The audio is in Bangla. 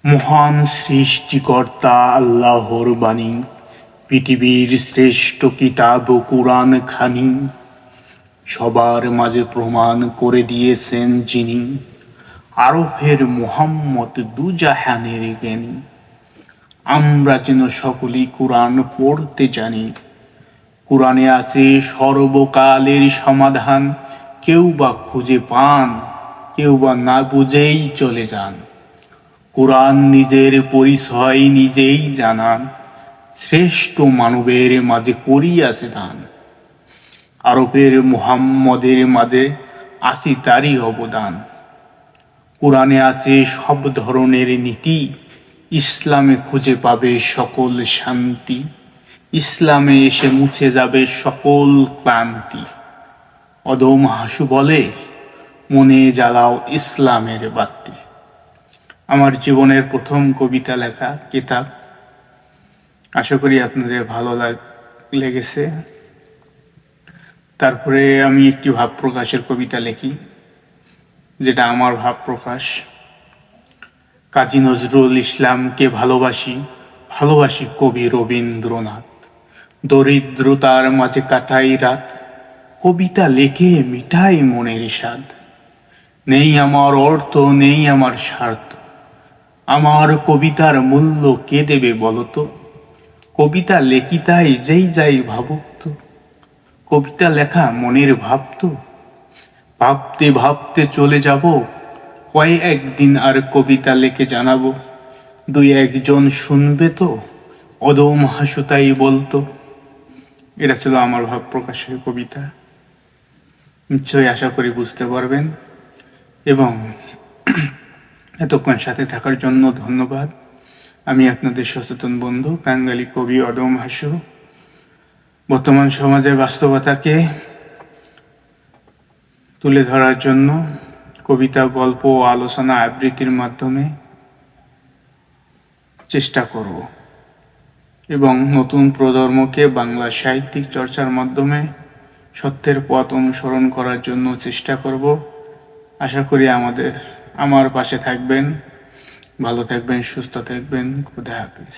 মহান সৃষ্টিকর্তা আল্লাহর বাণী, পৃথিবীর শ্রেষ্ঠ কিতাব কুরআন খানি, সবার মাঝে প্রমাণ করে দিয়েছেন যিনি, আরফের মুহাম্মদ দুজাহানের জ্ঞানী। আমরা যেন সকলেই কুরআন পড়তে জানি। কুরআনে আছে সর্বকালের সমাধান, কেউ বা খুঁজে পান, কেউ বা না বুঝেই চলে যান। কুরআন নিজের পরিচয় নিজেই জানান, শ্রেষ্ঠ মানবের মাঝে করিয়াছে দান। আরবের মুহাম্মদের মাঝে আছে তারই অবদান। কুরআনে আছে সব ধরনের নীতি, ইসলামে খুঁজে পাবে সকল শান্তি। ইসলামে এসে মুছে যাবে সকল ক্লান্তি। অদম হাসু বলে, মনে জ্বালাও ইসলামের বাতি। আমার জীবনের প্রথম কবিতা লেখা কিতাব। আশা করি আপনাদের ভালো লেগেছে। তারপরে আমি একটি ভাব প্রকাশের কবিতা লিখি, যেটা আমার ভাব প্রকাশ। কাজী নজরুল ইসলামকে ভালোবাসি, ভালোবাসি কবি রবীন্দ্রনাথ। দরিদ্রতার মাঝে কাটাই রাত, কবিতা লেখে মিটাই মনের স্বাদ। নেই আমার অর্থ, নেই আমার স্বার্থ, আমার কবিতার মূল্য কে দেবে বলতো? কবিতা লেখি তাই যেই যাই ভাবুক তো, কবিতা লেখা মনের ভাব তো। ভাবতে ভাবতে চলে যাব, কয় একদিন আর কবিতা লেখে জানাবো। দুই একজন শুনবে তো, অদম হাসু তাই বলতো। এটা ছিল আমার ভাব প্রকাশের কবিতা। নিশ্চয়ই আশা করি বুঝতে পারবেন, এবং এতক্ষণ সাথে থাকার জন্য ধন্যবাদ। আমি আপনাদের সচেতন বন্ধু কাঙ্গালি কবি অদম হাসু। বর্তমান সমাজের বাস্তবতাকে তুলে ধরার জন্য কবিতা, গল্প ও আলোচনা আবৃত্তির মাধ্যমে চেষ্টা করব, এবং নতুন প্রজন্মকে বাংলা সাহিত্যিক চর্চার মাধ্যমে সত্যের পথ অনুসরণ করার জন্য চেষ্টা করব। আশা করি আমার পাশে থাকবেন। ভালো থাকবেন, সুস্থ থাকবেন। খুদা হাফেজ।